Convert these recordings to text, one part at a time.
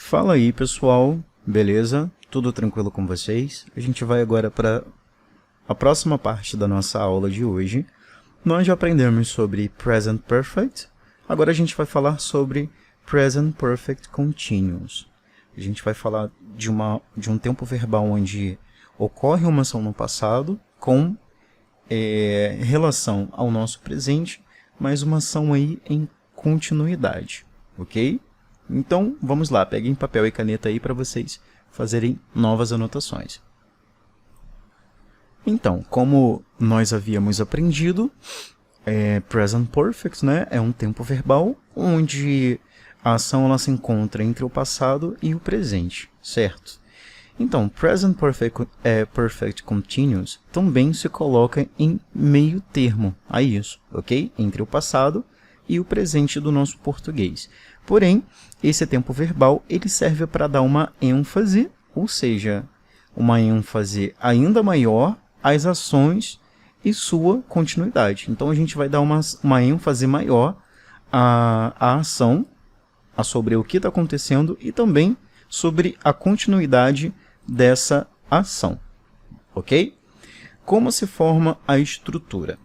Fala aí, pessoal, beleza? Tudo tranquilo com vocês? A gente vai agora para a próxima parte da nossa aula de hoje. Nós já aprendemos sobre Present Perfect, agora a gente vai falar sobre Present Perfect Continuous. A gente vai falar de um tempo verbal onde ocorre uma ação no passado com relação ao nosso presente, mas uma ação aí em continuidade, ok? Então, vamos lá, peguem papel e caneta aí para vocês fazerem novas anotações. Então, como nós havíamos aprendido, Present Perfect, né, é um tempo verbal onde a ação ela se encontra entre o passado e o presente, certo? Então, Present Perfect Continuous também se coloca em meio termo a isso, ok? Entre o passado e o presente do nosso português. Porém, esse tempo verbal ele serve para dar uma ênfase, ou seja, uma ênfase ainda maior às ações e sua continuidade. Então, a gente vai dar uma ênfase maior à ação, sobre o que está acontecendo e também sobre a continuidade dessa ação, ok? Como se forma a estrutura?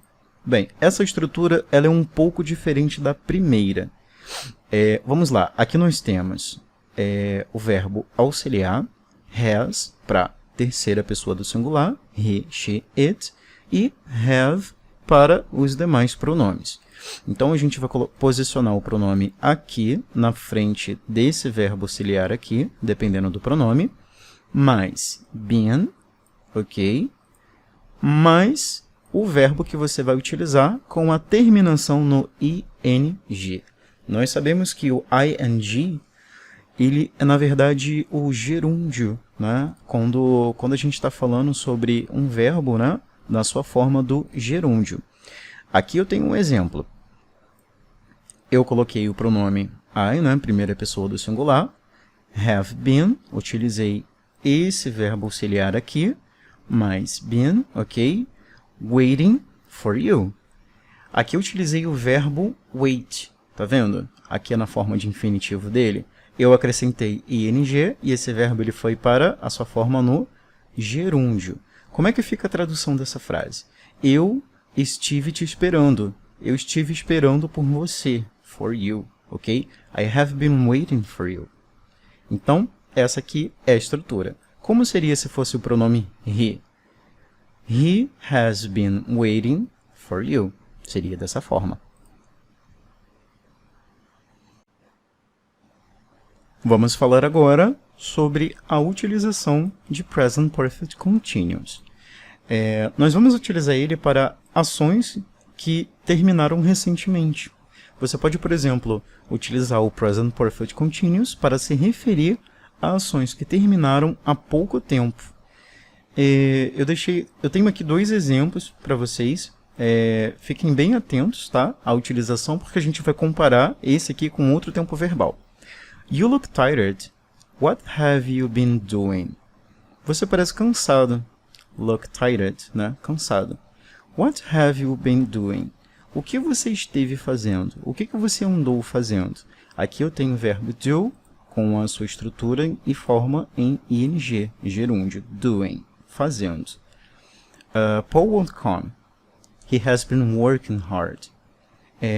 Bem, essa estrutura ela é um pouco diferente da primeira. Vamos lá, aqui nós temos o verbo auxiliar, has, para terceira pessoa do singular, he, she, it, e have para os demais pronomes. Então, a gente vai posicionar o pronome aqui, na frente desse verbo auxiliar aqui, dependendo do pronome, mais been, ok? Mais o verbo que você vai utilizar com a terminação no ing. Nós sabemos que o ing, ele é, na verdade, o gerúndio, né? Quando a gente está falando sobre um verbo, né? Na sua forma do gerúndio. Aqui eu tenho um exemplo. Eu coloquei o pronome I, né? Primeira pessoa do singular. Have been, utilizei esse verbo auxiliar aqui, mais been, ok? Waiting for you. Aqui eu utilizei o verbo wait, tá vendo? Aqui é na forma de infinitivo dele. Eu acrescentei ing e esse verbo ele foi para a sua forma no gerúndio. Como é que fica a tradução dessa frase? Eu estive te esperando. Eu estive esperando por você. For you, ok? I have been waiting for you. Então, essa aqui é a estrutura. Como seria se fosse o pronome he? He has been waiting for you. Seria dessa forma. Vamos falar agora sobre a utilização de Present Perfect Continuous. Nós vamos utilizar ele para ações que terminaram recentemente. Você pode, por exemplo, utilizar o Present Perfect Continuous para se referir a ações que terminaram há pouco tempo. Eu tenho aqui dois exemplos para vocês. Fiquem bem atentos, tá, à utilização, porque a gente vai comparar esse aqui com outro tempo verbal. You look tired. What have you been doing? Você parece cansado. Look tired, né? Cansado. What have you been doing? O que você esteve fazendo? O que você andou fazendo? Aqui eu tenho o verbo do com a sua estrutura e forma em ing, gerúndio, doing, fazendo. Paul won't come. He has been working hard.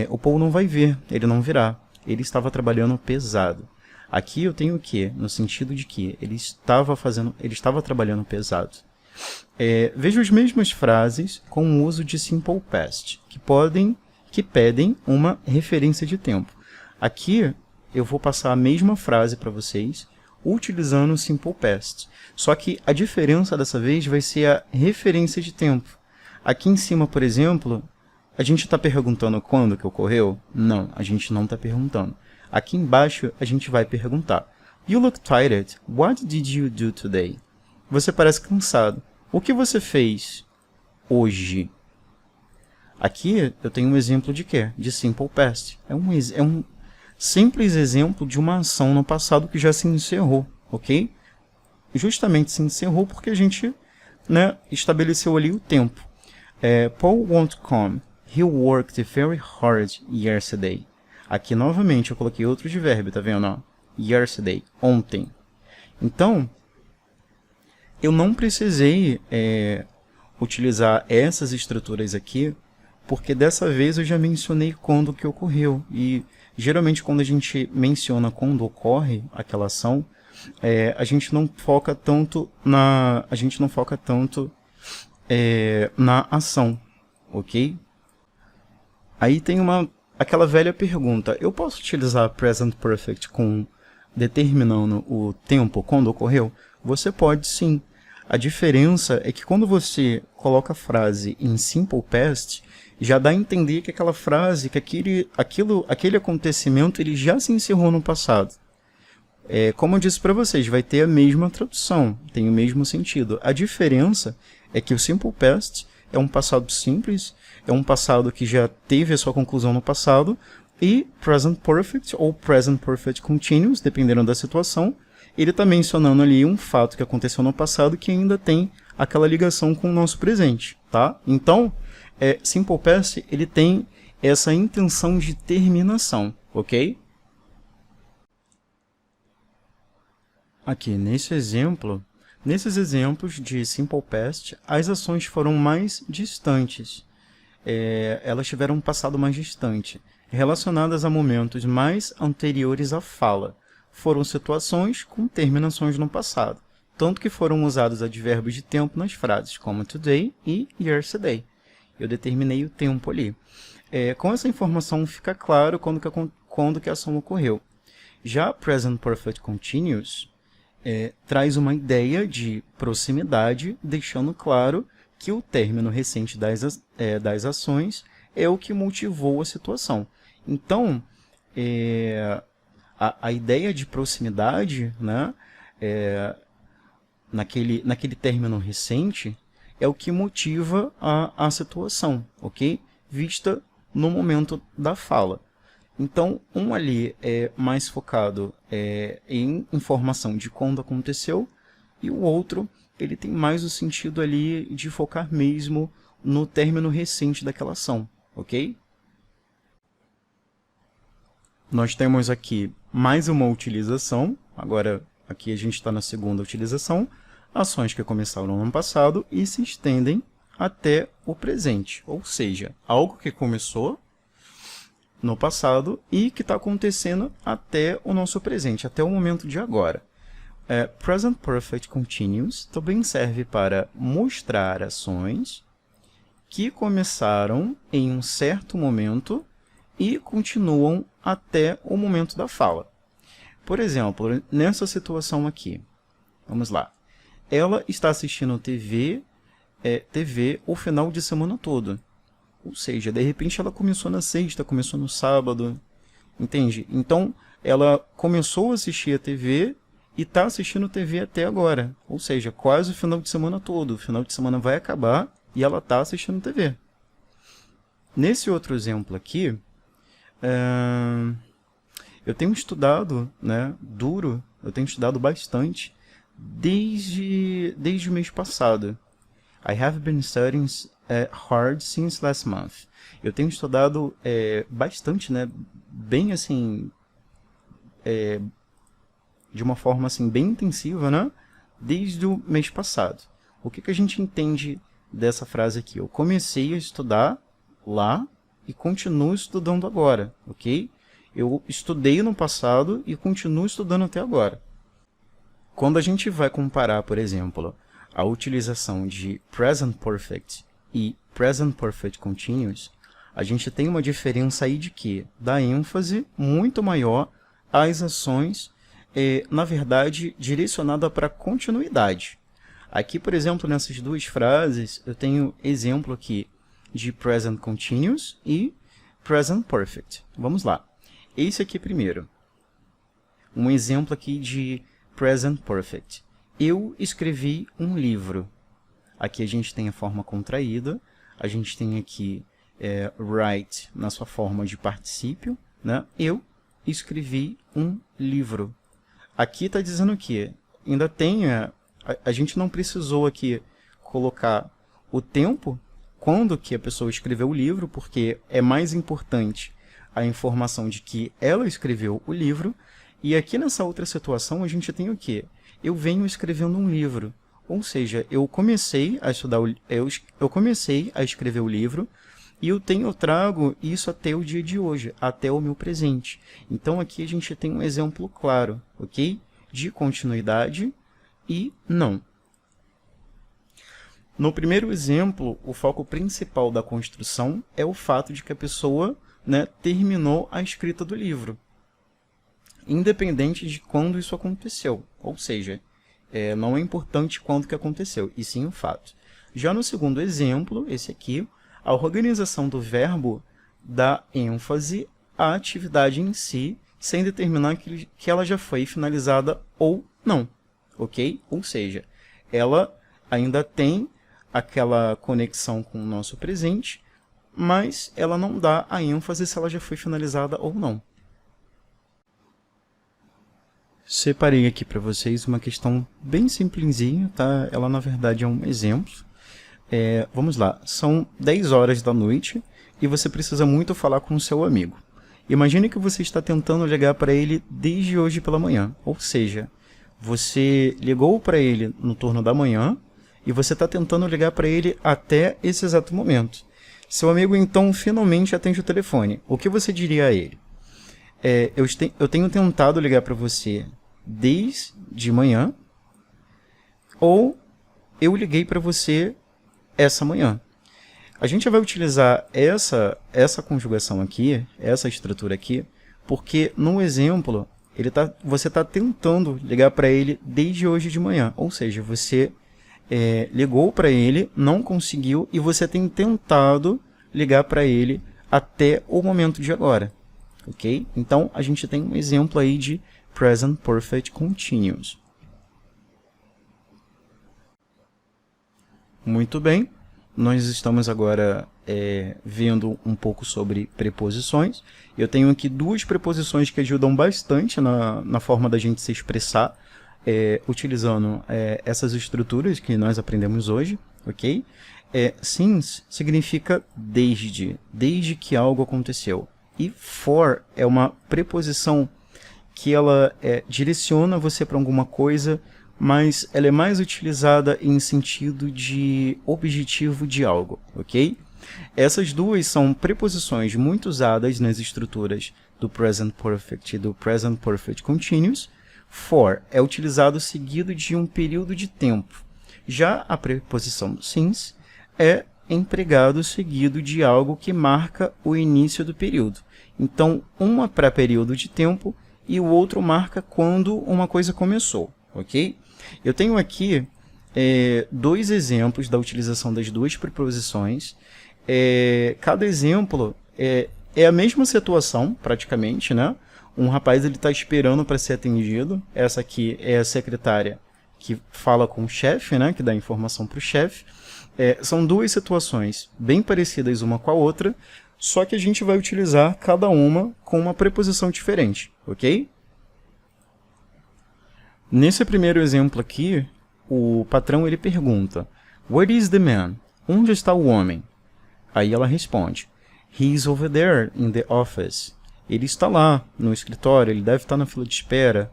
O Paul não vai vir, ele não virá. Ele estava trabalhando pesado. Aqui eu tenho o que? No sentido de que ele estava trabalhando pesado. Veja as mesmas frases com o uso de Simple Past, que pedem uma referência de tempo. Aqui eu vou passar a mesma frase para vocês, utilizando o Simple Past. Só que a diferença dessa vez vai ser a referência de tempo. Aqui em cima, por exemplo, a gente está perguntando quando que ocorreu? Não, a gente não está perguntando. Aqui embaixo, a gente vai perguntar. You look tired. What did you do today? Você parece cansado. O que você fez hoje? Aqui eu tenho um exemplo de quê? De Simple Past. É um simples exemplo de uma ação no passado que já se encerrou, ok? Justamente se encerrou porque a gente, né, estabeleceu ali o tempo. Paul won't come. He worked very hard yesterday. Aqui novamente eu coloquei outro de verbo, tá vendo? yesterday, ontem. Então, eu não precisei utilizar essas estruturas aqui, porque dessa vez eu já mencionei quando que ocorreu. E geralmente quando a gente menciona quando ocorre aquela ação, a gente não foca tanto na ação, ok? Aí tem aquela velha pergunta: eu posso utilizar present perfect determinando o tempo quando ocorreu? Você pode sim. A diferença é que quando você coloca a frase em simple past, já dá a entender que aquela frase, que aquele acontecimento, ele já se encerrou no passado. Como eu disse para vocês, vai ter a mesma tradução, tem o mesmo sentido. A diferença é que o simple past é um passado simples, é um passado que já teve a sua conclusão no passado, e present perfect ou present perfect continuous, dependendo da situação, ele está mencionando ali um fato que aconteceu no passado que ainda tem aquela ligação com o nosso presente, tá? Então, simple past, ele tem essa intenção de terminação, ok? Aqui, nesses exemplos de simple past, as ações foram mais distantes. Elas tiveram um passado mais distante, relacionadas a momentos mais anteriores à fala. Foram situações com terminações no passado, tanto que foram usados advérbios de tempo nas frases, como today e yesterday. Eu determinei o tempo ali. Com essa informação fica claro quando que a ação ocorreu. Já present perfect continuous traz uma ideia de proximidade, deixando claro que o término recente das ações é o que motivou a situação. Então, a ideia de proximidade, né, naquele término recente, é o que motiva a situação, ok? Vista no momento da fala. Então, um ali é mais focado em informação de quando aconteceu, e o outro ele tem mais o sentido ali de focar mesmo no término recente daquela ação, ok? Nós temos aqui mais uma utilização, agora aqui a gente está na segunda utilização, ações que começaram no ano passado e se estendem até o presente, ou seja, algo que começou no passado e que está acontecendo até o nosso presente, até o momento de agora. Present Perfect Continuous também serve para mostrar ações que começaram em um certo momento e continuam até o momento da fala. Por exemplo, nessa situação aqui, vamos lá. Ela está assistindo TV o final de semana todo. Ou seja, de repente ela começou na sexta, começou no sábado, entende? Então, ela começou a assistir a TV e está assistindo TV até agora. Ou seja, quase o final de semana todo. O final de semana vai acabar e ela está assistindo TV. Nesse outro exemplo aqui, eu tenho estudado, né, eu tenho estudado bastante desde o mês passado. I have been studying hard since last month. Eu tenho estudado bastante, né, bem assim, de uma forma assim bem intensiva, né, desde o mês passado. O que a gente entende dessa frase aqui? Eu comecei a estudar lá e continuo estudando agora, ok? Eu estudei no passado e continuo estudando até agora. Quando a gente vai comparar, por exemplo, a utilização de Present Perfect e Present Perfect Continuous, a gente tem uma diferença aí de que dá ênfase muito maior às ações, na verdade, direcionada para continuidade. Aqui, por exemplo, nessas duas frases, eu tenho exemplo aqui de Present Continuous e Present Perfect. Vamos lá. Esse aqui primeiro. Um exemplo aqui de Present Perfect. Eu escrevi um livro. Aqui a gente tem a forma contraída. A gente tem aqui write na sua forma de particípio, né? Eu escrevi um livro. Aqui está dizendo que ainda tem... A gente não precisou aqui colocar o tempo, quando que a pessoa escreveu o livro, porque é mais importante a informação de que ela escreveu o livro, E aqui nessa outra situação a gente tem o quê? Eu venho escrevendo um livro. Ou seja, eu comecei a estudar, eu comecei a escrever o livro e eu trago isso até o dia de hoje, até o meu presente. Então aqui a gente tem um exemplo claro, ok? De continuidade e não. No primeiro exemplo, o foco principal da construção é o fato de que a pessoa, né, terminou a escrita do livro, independente de quando isso aconteceu. Ou seja, não é importante quando que aconteceu, e sim o fato. Já no segundo exemplo, esse aqui, a organização do verbo dá ênfase à atividade em si, sem determinar que ela já foi finalizada ou não, ok? Ou seja, ela ainda tem aquela conexão com o nosso presente, mas ela não dá a ênfase se ela já foi finalizada ou não. Separei aqui para vocês uma questão bem simplesinha, tá? Ela, na verdade, é um exemplo. Vamos lá. São 10 horas da noite e você precisa muito falar com o seu amigo. Imagine que você está tentando ligar para ele desde hoje pela manhã. Ou seja, você ligou para ele no turno da manhã e você está tentando ligar para ele até esse exato momento. Seu amigo, então, finalmente atende o telefone. O que você diria a ele? Eu tenho tentado ligar para você desde manhã, ou eu liguei para você essa manhã. A gente vai utilizar essa conjugação aqui, essa estrutura aqui, porque no exemplo você está tentando ligar para ele desde hoje de manhã, ou seja, você ligou para ele, não conseguiu, e você tem tentado ligar para ele até o momento de agora. Ok? Então, a gente tem um exemplo aí de Present Perfect Continuous. Muito bem. Nós estamos agora vendo um pouco sobre preposições. Eu tenho aqui duas preposições que ajudam bastante na forma da gente se expressar, utilizando essas estruturas que nós aprendemos hoje. Ok? Since significa desde que algo aconteceu. E for é uma preposição que ela direciona você para alguma coisa, mas ela é mais utilizada em sentido de objetivo de algo, ok? Essas duas são preposições muito usadas nas estruturas do Present Perfect e do Present Perfect Continuous. For é utilizado seguido de um período de tempo. Já a preposição since é empregado seguido de algo que marca o início do período. Então, uma para período de tempo e o outro marca quando uma coisa começou, ok? Eu tenho aqui dois exemplos da utilização das duas preposições. Cada exemplo é a mesma situação, praticamente, né? Um rapaz está esperando para ser atendido. Essa aqui é a secretária que fala com o chefe, né? Que dá informação para o chefe. São duas situações bem parecidas uma com a outra, só que a gente vai utilizar cada uma com uma preposição diferente, ok? Nesse primeiro exemplo aqui, o patrão ele pergunta: Where is the man? Onde está o homem? Aí ela responde: He is over there in the office. Ele está lá no escritório, ele deve estar na fila de espera.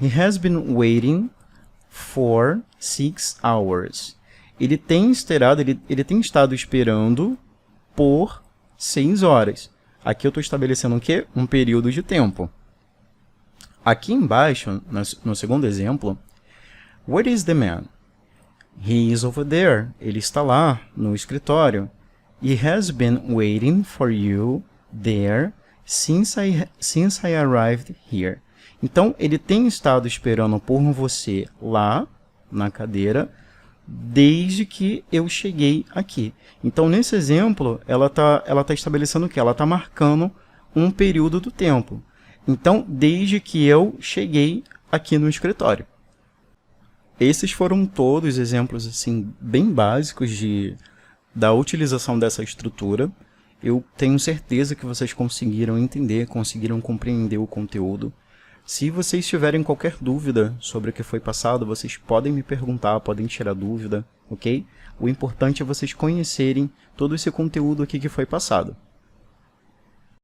He has been waiting for 6 hours. Ele tem estado esperando por 6 horas. Aqui eu estou estabelecendo o quê? Um período de tempo. Aqui embaixo, no segundo exemplo, Where is the man? He is over there. Ele está lá no escritório. He has been waiting for you there since I arrived here. Então, ele tem estado esperando por você lá na cadeira desde que eu cheguei aqui. Então, nesse exemplo, ela tá estabelecendo o quê? Ela está marcando um período do tempo. Então, desde que eu cheguei aqui no escritório. Esses foram todos exemplos assim, bem básicos da utilização dessa estrutura. Eu tenho certeza que vocês conseguiram entender, conseguiram compreender o conteúdo. Se vocês tiverem qualquer dúvida sobre o que foi passado, vocês podem me perguntar, podem tirar dúvida, ok? O importante é vocês conhecerem todo esse conteúdo aqui que foi passado.